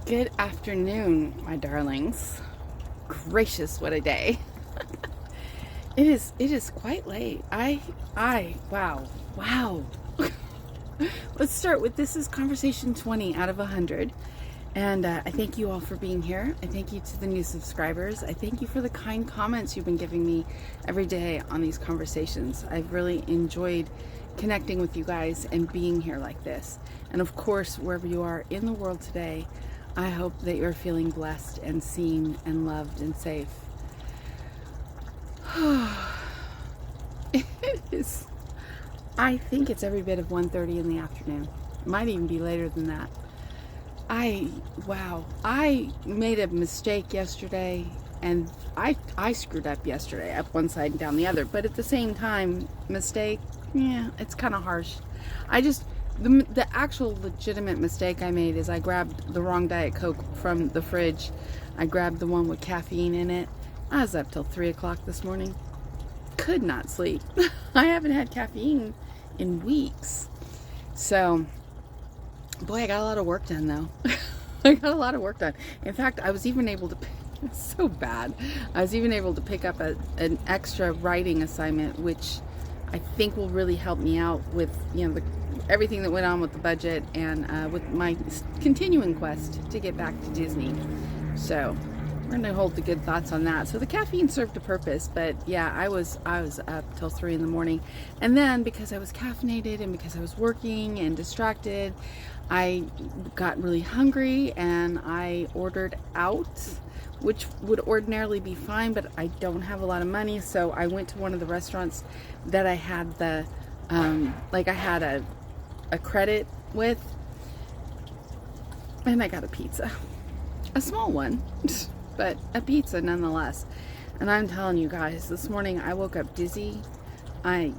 Good afternoon, my darlings. Gracious, what a day. It is quite late. Wow. Let's start with this is conversation 20 out of 100. And I thank you all for being here. I thank you to the new subscribers. I thank you for the kind comments you've been giving me every day on these conversations. I've really enjoyed connecting with you guys and being here like this. And of course, wherever you are in the world today, I hope that you're feeling blessed and seen and loved and safe. It is, I think it's every bit of 1:30 in the afternoon. It might even be later than that. I made a mistake yesterday, and I screwed up yesterday, up one side and down the other. But at the same time, mistake, yeah, it's kind of harsh. The actual legitimate mistake I made is I grabbed the wrong Diet Coke from the fridge. I grabbed the one with caffeine in it. I was up till 3 o'clock this morning. Could not sleep. I haven't had caffeine in weeks. So, boy, I got a lot of work done though. I got a lot of work done. In fact, I was even able to, it's so bad. I was even able to pick up an extra writing assignment, which I think will really help me out with, everything that went on with the budget and with my continuing quest to get back to Disney. So we're going to hold the good thoughts on that. So the caffeine served a purpose, but yeah, I was up till 3 in the morning. And then because I was caffeinated and because I was working and distracted, I got really hungry and I ordered out, which would ordinarily be fine, but I don't have a lot of money. So I went to one of the restaurants that I had I had a credit with, and I got a pizza, a small one, but a pizza nonetheless. And I'm telling you guys, this morning I woke up dizzy. I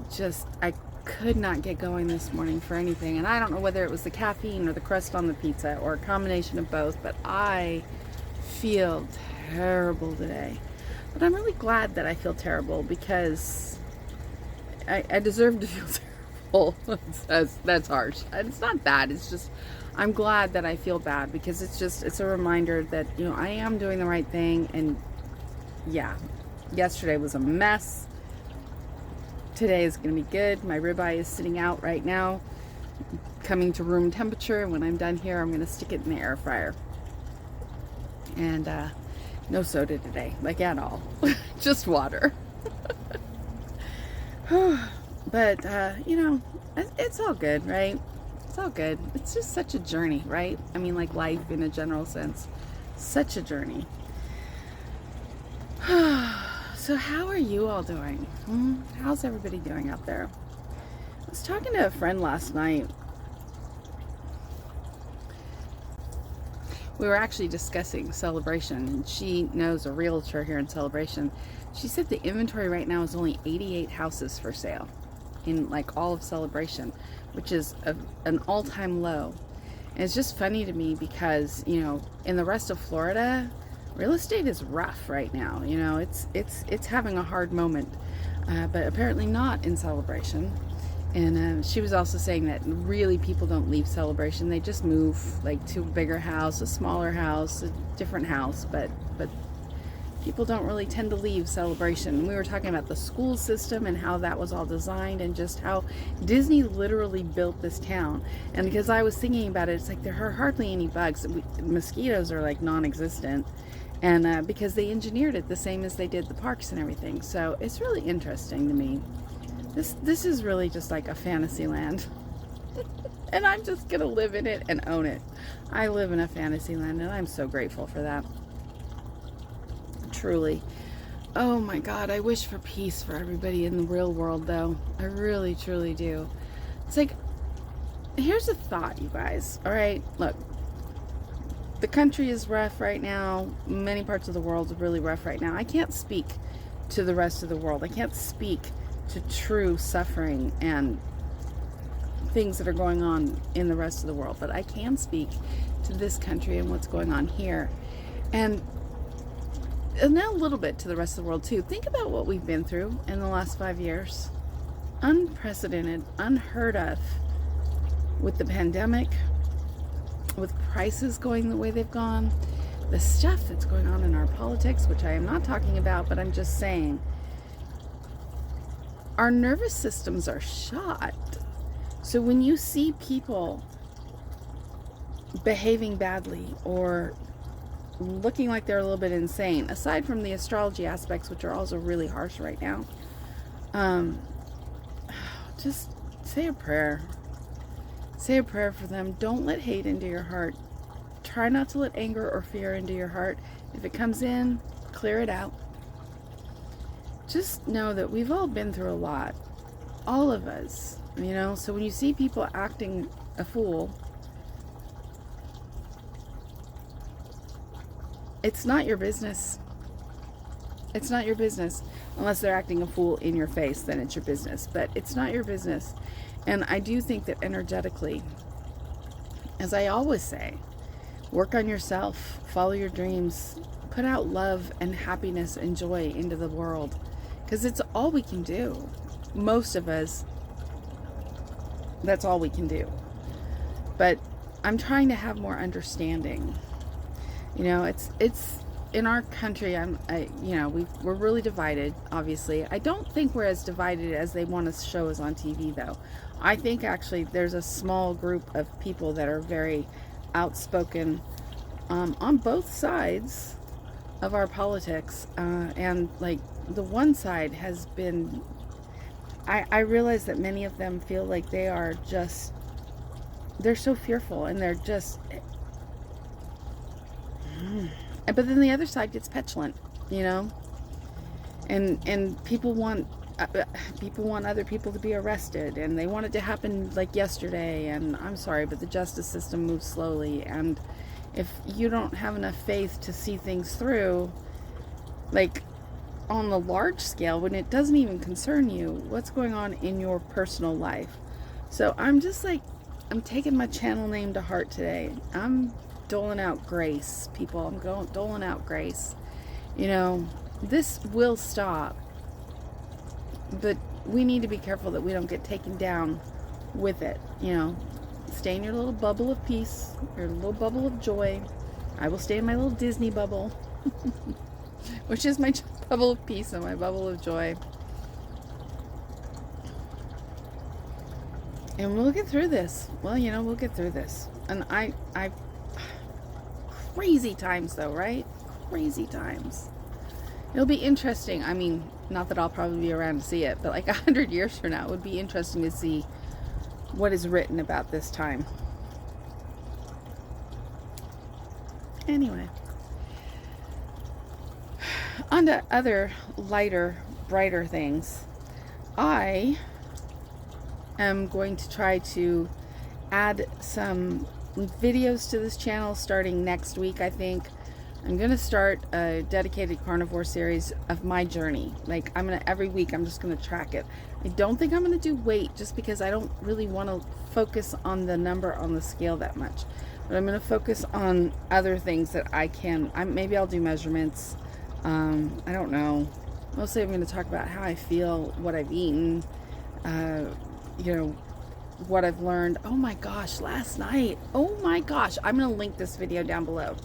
could not get going this morning for anything, and I don't know whether it was the caffeine or the crust on the pizza or a combination of both, but I feel terrible today. But I'm really glad that I feel terrible, because I deserve to feel terrible. That's harsh. It's not bad. It's just I'm glad that I feel bad, because it's a reminder that I am doing the right thing. And yeah, yesterday was a mess. Today is going to be good. My ribeye is sitting out right now, coming to room temperature. And when I'm done here, I'm going to stick it in the air fryer. And no soda today, like at all. Just water. But, it's all good, right? It's all good. It's just such a journey, right? I mean, like life in a general sense. Such a journey. So how are you all doing? How's everybody doing out there? I was talking to a friend last night. We were actually discussing Celebration, and she knows a realtor here in Celebration. She said the inventory right now is only 88 houses for sale in like all of Celebration, which is an all-time low. And it's just funny to me because, in the rest of Florida, real estate is rough right now. It's having a hard moment, but apparently not in Celebration. And she was also saying that really people don't leave Celebration. They just move like to a bigger house, a smaller house, a different house, but people don't really tend to leave Celebration. We were talking about the school system and how that was all designed, and just how Disney literally built this town. And because I was thinking about it, it's like there are hardly any bugs. Mosquitoes are like non-existent. And because they engineered it the same as they did the parks and everything. So it's really interesting to me. This is really just like a fantasy land. And I'm just going to live in it and own it. I live in a fantasy land, and I'm so grateful for that. Truly. Oh my God, I wish for peace for everybody in the real world, though. I really, truly do. It's like, here's a thought, you guys. All right, look. The country is rough right now. Many parts of the world are really rough right now. I can't speak to the rest of the world. I can't speak to true suffering and things that are going on in the rest of the world, but I can speak to this country and what's going on here. And now a little bit to the rest of the world too. Think about what we've been through in the last 5 years. Unprecedented, unheard of, with the pandemic, with prices going the way they've gone, the stuff that's going on in our politics, which I am not talking about, but I'm just saying, our nervous systems are shot. So when you see people behaving badly or looking like they're a little bit insane, aside from the astrology aspects, which are also really harsh right now, just say a prayer. Say a prayer for them. Don't let hate into your heart. Try not to let anger or fear into your heart. If it comes in, clear it out. Just know that we've all been through a lot. All of us, you know. So when you see people acting a fool, it's not your business. It's not your business. Unless they're acting a fool in your face, then it's your business. But it's not your business. And I do think that energetically, as I always say, work on yourself, follow your dreams, put out love and happiness and joy into the world. Because it's all we can do. Most of us, that's all we can do. But I'm trying to have more understanding. You know, it's in our country, we're really divided, obviously. I don't think we're as divided as they want to show us on TV, though. I think actually there's a small group of people that are very outspoken on both sides of our politics. And like the one side has been, I realize that many of them feel like they are just, they're so fearful and they're just, but then the other side gets petulant, you know, and people want other people to be arrested, and they want it to happen like yesterday. And I'm sorry, but the justice system moves slowly, and if you don't have enough faith to see things through, like on the large scale, when it doesn't even concern you, what's going on in your personal life. So I'm just like, I'm taking my channel name to heart today. I'm doling out grace, people. I'm doling out grace. You know, this will stop, but we need to be careful that we don't get taken down with it. You know, stay in your little bubble of peace, your little bubble of joy. I will stay in my little Disney bubble, which is my bubble of peace and my bubble of joy. And we'll get through this. Well, you know, we'll get through this. And I crazy times though, right? Crazy times. It'll be interesting. I mean, not that I'll probably be around to see it, but like 100 years from now, it would be interesting to see what is written about this time. Anyway, on to other lighter, brighter things. I am going to try to add some videos to this channel starting next week. I think I'm gonna start a dedicated carnivore series of my journey. Like, every week I'm just gonna track it. I don't think I'm gonna do weight, just because I don't really want to focus on the number on the scale that much, but I'm gonna focus on other things that I can. Maybe I'll do measurements. I don't know. Mostly I'm gonna talk about how I feel, what I've eaten, you know, what I've learned. Oh my gosh, last night, oh my gosh, I'm going to link this video down below.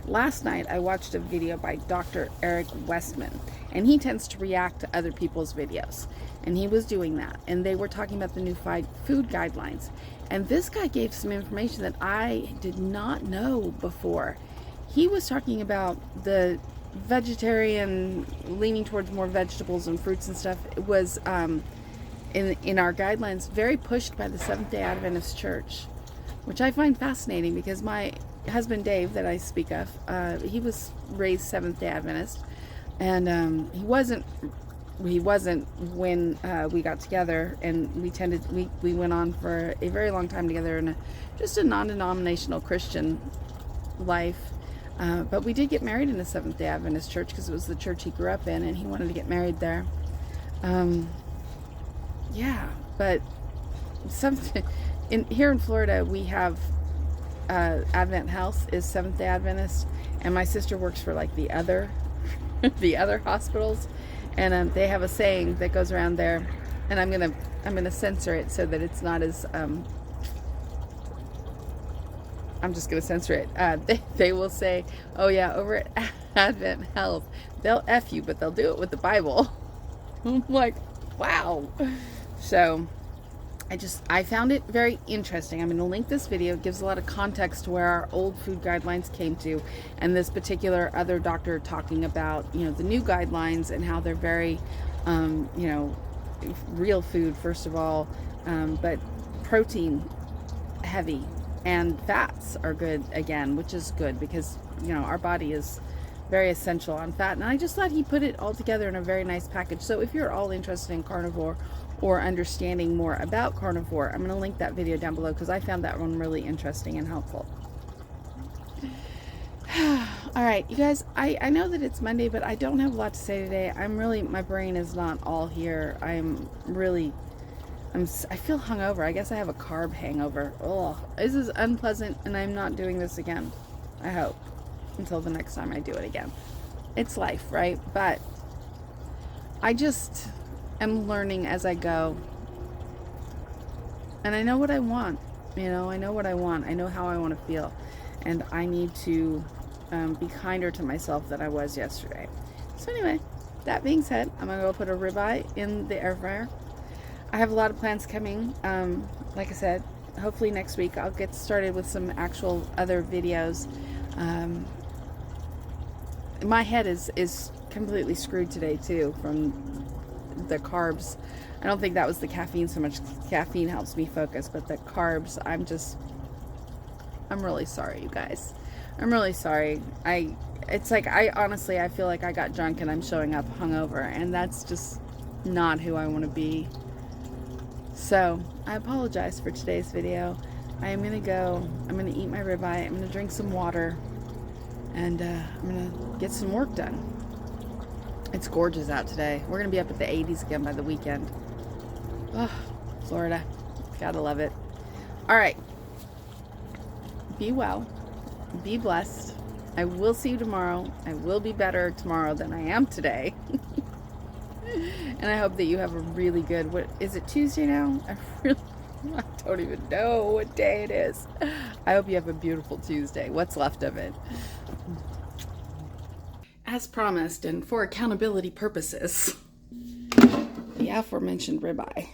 Last night I watched a video by Dr. Eric Westman, and he tends to react to other people's videos, and he was doing that, and they were talking about the new food guidelines, and this guy gave some information that I did not know before. He was talking about the vegetarian, leaning towards more vegetables and fruits and stuff. It was in our guidelines, very pushed by the Seventh-day Adventist Church, which I find fascinating, because my husband Dave, that I speak of, he was raised Seventh-day Adventist, and he wasn't when we got together, and we went on for a very long time together in just a non-denominational Christian life, but we did get married in a Seventh-day Adventist church, because it was the church he grew up in, and he wanted to get married there. Yeah, but here in Florida, we have Advent Health is Seventh-day Adventist, and my sister works for like the other hospitals, and they have a saying that goes around there, and I'm gonna censor it so that it's not as I'm just going to censor it. They will say, oh yeah, over at Advent Health, they'll F you, but they'll do it with the Bible. I'm like, wow. So I found it very interesting. I'm going to link this video. It gives a lot of context to where our old food guidelines came to, and this particular other doctor talking about, you know, the new guidelines and how they're very, you know, real food, first of all, but protein heavy, and fats are good again, which is good because, you know, our body is very essential on fat. And I just thought he put it all together in a very nice package. So if you're all interested in carnivore or understanding more about carnivore, I'm going to link that video down below because I found that one really interesting and helpful. All right, you guys, I know that it's Monday, but I don't have a lot to say today. My brain is not all here. I feel hungover. I guess I have a carb hangover. Oh, this is unpleasant, and I'm not doing this again. I hope. Until the next time I do it again. It's life, right? But I just am learning as I go. And I know what I want. You know, I know what I want. I know how I want to feel. And I need to be kinder to myself than I was yesterday. So anyway, that being said, I'm going to go put a ribeye in the air fryer. I have a lot of plans coming. Like I said, hopefully next week I'll get started with some actual other videos. My head is completely screwed today too from the carbs. I don't think that was the caffeine so much. Caffeine helps me focus, but the carbs, I'm really sorry, you guys. I'm really sorry. It's like, honestly, I feel like I got drunk and I'm showing up hungover, and that's just not who I want to be. So I apologize for today's video. I'm going to eat my ribeye, I'm going to drink some water, and I'm going to get some work done. It's gorgeous out today. We're going to be up at the 80s again by the weekend. Oh, Florida. Gotta love it. All right. Be well. Be blessed. I will see you tomorrow. I will be better tomorrow than I am today. And I hope that you have a really good, what is it, Tuesday now? I don't even know what day it is. I hope you have a beautiful Tuesday. What's left of it. As promised, and for accountability purposes, the aforementioned ribeye.